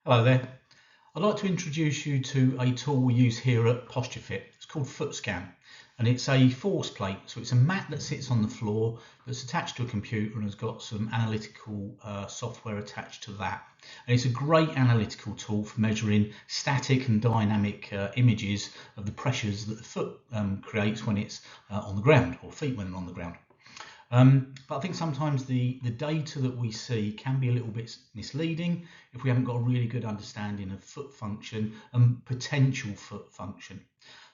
Hello there. I'd like to introduce you to a tool we use here at PostureFit. It's called Footscan, and it's a force plate. So it's a mat that sits on the floor that's attached to a computer and has got some analytical software attached to that. And it's a great analytical tool for measuring static and dynamic images of the pressures that the foot creates when it's on the ground, or feet when they're on the ground. But I think sometimes the data that we see can be a little bit misleading if we haven't got a really good understanding of foot function and potential foot function.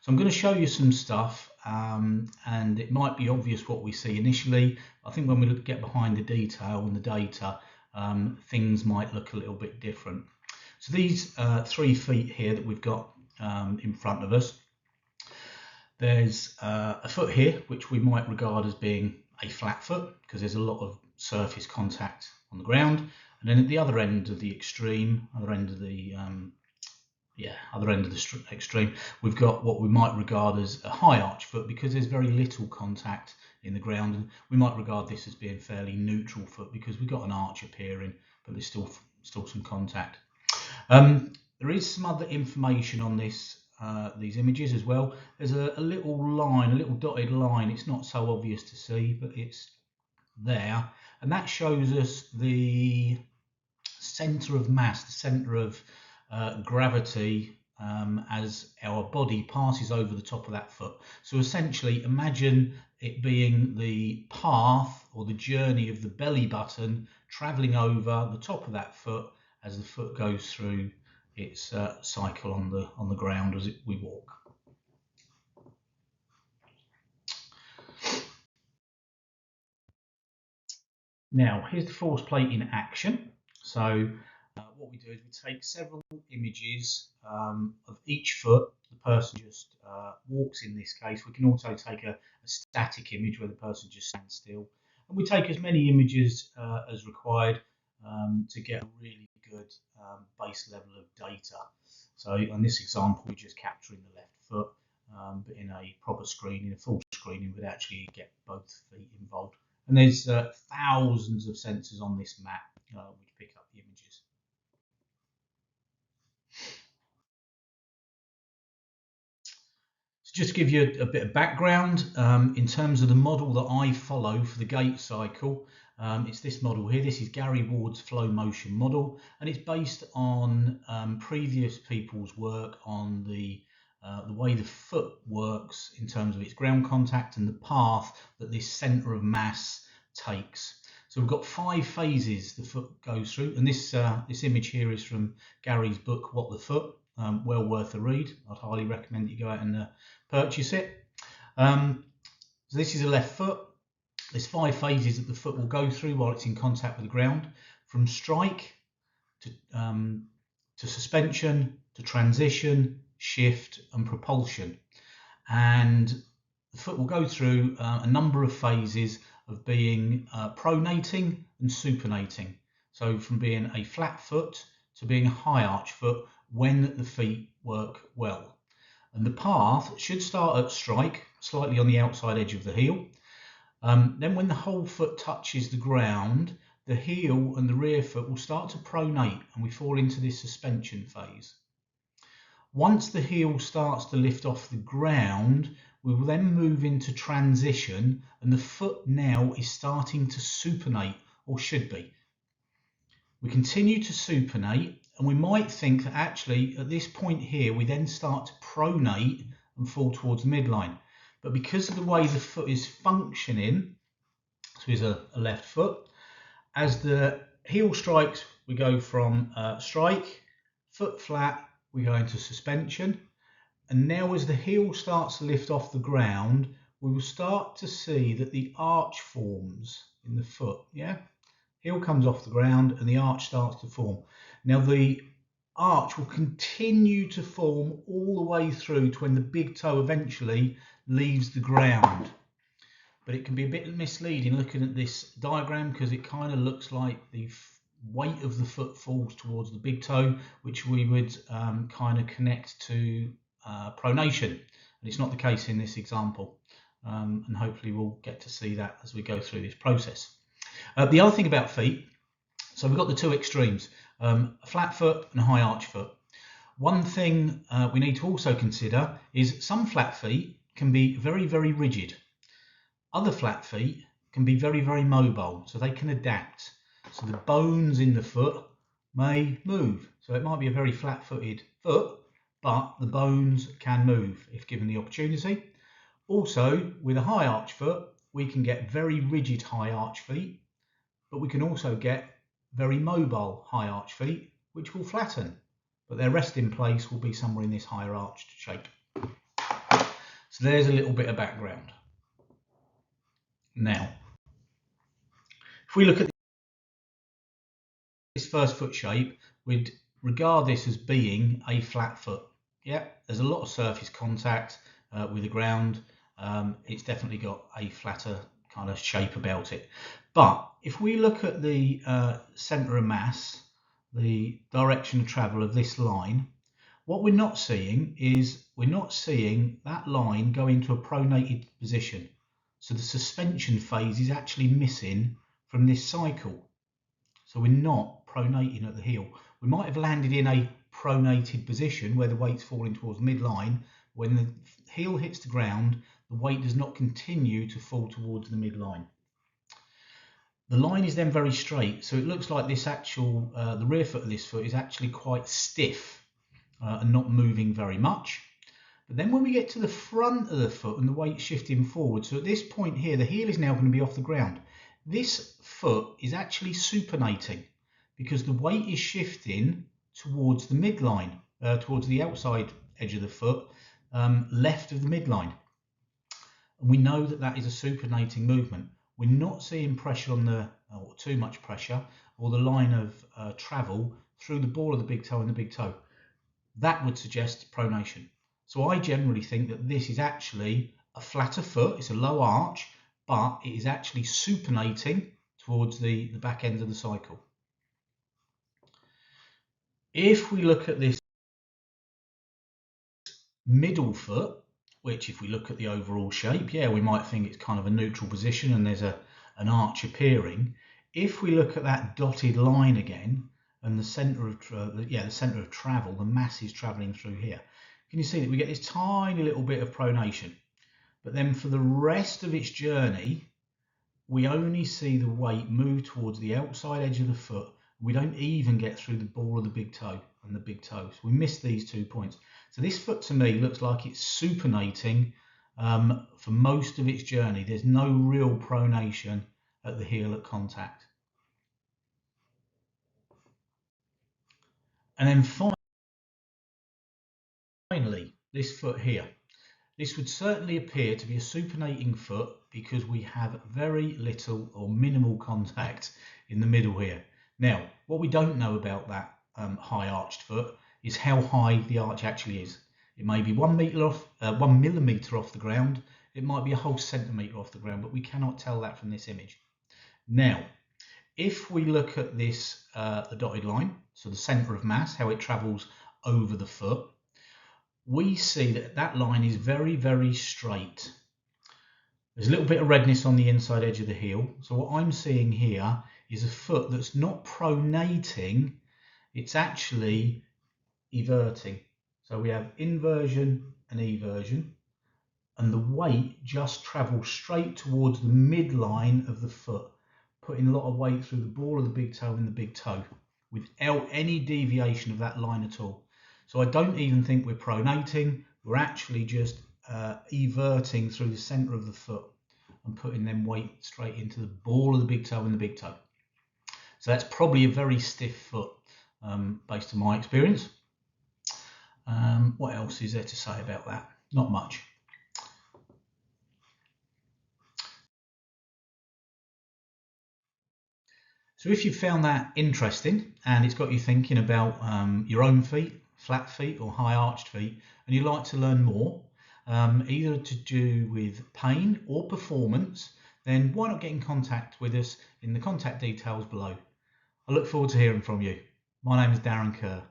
So I'm going to show you some stuff, and it might be obvious what we see initially. I think when we get behind the detail and the data, things might look a little bit different. So these 3 feet here that we've got in front of us, there's a foot here which we might regard as being a flat foot because there's a lot of surface contact on the ground, and then at the other end of the extreme, extreme, we've got what we might regard as a high arch foot because there's very little contact in the ground, and we might regard this as being fairly neutral foot because we've got an arch appearing, but there's still some contact. There is some other information on this. These images as well. There's a little line, a little dotted line. It's not so obvious to see, but it's there, and that shows us the center of mass, the center of gravity as our body passes over the top of that foot. So essentially, imagine it being the path or the journey of the belly button traveling over the top of that foot as the foot goes through its cycle on the ground as we walk. Now here's the force plate in action. So what we do is we take several images of each foot. The person just walks in this case. We can also take a static image where the person just stands still, and we take as many images as required to get a really good base level of data. So on this example, we're just capturing the left foot, but in a proper screening, a full screening, would actually get both feet involved. And there's thousands of sensors on this map which pick up the images. So just to give you a bit of background, in terms of the model that I follow for the Gait cycle, it's this model here. This is Gary Ward's flow motion model, and it's based on previous people's work on the way the foot works in terms of its ground contact and the path that this center of mass takes. So we've got 5 phases the foot goes through, and this image here is from Gary's book, What the Foot? Well worth a read. I'd highly recommend that you go out and purchase it. So this is a left foot. There's 5 phases that the foot will go through while it's in contact with the ground, from strike to suspension to transition, shift and propulsion. And the foot will go through a number of phases of being pronating and supinating. So from being a flat foot to being a high arch foot when the feet work well. And the path should start at strike, slightly on the outside edge of the heel. Then when the whole foot touches the ground, the heel and the rear foot will start to pronate and we fall into this suspension phase. Once the heel starts to lift off the ground, we will then move into transition, and the foot now is starting to supinate, or should be. We continue to supinate, and we might think that actually at this point here we then start to pronate and fall towards the midline. But because of the way the foot is functioning, so here's a left foot, as the heel strikes, we go from strike, foot flat, we go into suspension. And now as the heel starts to lift off the ground, we will start to see that the arch forms in the foot. Yeah, heel comes off the ground and the arch starts to form. Now the arch will continue to form all the way through to when the big toe eventually leaves the ground. But it can be a bit misleading looking at this diagram because it kind of looks like the weight of the foot falls towards the big toe, which we would kind of connect to pronation. And it's not the case in this example. And hopefully we'll get to see that as we go through this process. The other thing about feet, so we've got the 2 extremes. a flat foot and a high arch foot. One thing we need to also consider is some flat feet can be very, very rigid. Other flat feet can be very, very mobile, so they can adapt. So the bones in the foot may move. So it might be a very flat-footed foot, but the bones can move if given the opportunity. Also, with a high arch foot, we can get very rigid high arch feet, but we can also get very mobile high arch feet, which will flatten, but their resting place will be somewhere in this higher arched shape. So there's a little bit of background. Now, if we look at this first foot shape, we'd regard this as being a flat foot. Yeah, there's a lot of surface contact with the ground. It's definitely got a flatter kind of shape about it. But if we look at the centre of mass, the direction of travel of this line, what we're not seeing is that line go into a pronated position. So the suspension phase is actually missing from this cycle. So we're not pronating at the heel. We might have landed in a pronated position where the weight's falling towards the midline. When the heel hits the ground, the weight does not continue to fall towards the midline. The line is then very straight, so it looks like this actual, the rear foot of this foot is actually quite stiff and not moving very much. But then when we get to the front of the foot and the weight shifting forward, so at this point here, the heel is now going to be off the ground. This foot is actually supinating because the weight is shifting towards the midline, towards the outside edge of the foot, left of the midline. And we know that that is a supinating movement. We're not seeing pressure on the, or too much pressure, or the line of travel through the ball of the big toe and the big toe. That would suggest pronation. So I generally think that this is actually a flatter foot, it's a low arch, but it is actually supinating towards the back end of the cycle. If we look at this middle foot, which if we look at the overall shape, yeah, we might think it's kind of a neutral position and there's an arch appearing. If we look at that dotted line again, and the centre of travel, the mass is travelling through here. Can you see that we get this tiny little bit of pronation? But then for the rest of its journey, we only see the weight move towards the outside edge of the foot. We don't even get through the ball of the big toe and the big toe. So we miss these 2 points. So this foot to me looks like it's supinating for most of its journey. There's no real pronation at the heel at contact. And then finally, this foot here. This would certainly appear to be a supinating foot because we have very little or minimal contact in the middle here. Now, what we don't know about that high arched foot is how high the arch actually is. It may be 1 millimetre off the ground. It might be a whole centimetre off the ground, but we cannot tell that from this image. Now, if we look at this, the dotted line, so the centre of mass, how it travels over the foot, we see that that line is very, very straight. There's a little bit of redness on the inside edge of the heel. So what I'm seeing here is a foot that's not pronating, it's actually everting. So we have inversion and eversion, and the weight just travels straight towards the midline of the foot, putting a lot of weight through the ball of the big toe and the big toe without any deviation of that line at all. So I don't even think we're pronating, we're actually just everting through the centre of the foot and putting them weight straight into the ball of the big toe and the big toe. So that's probably a very stiff foot based on my experience. What else is there to say about that? Not much. So if you found that interesting and it's got you thinking about your own feet, flat feet or high arched feet, and you'd like to learn more, either to do with pain or performance, then why not get in contact with us in the contact details below. I look forward to hearing from you. My name is Darren Kerr.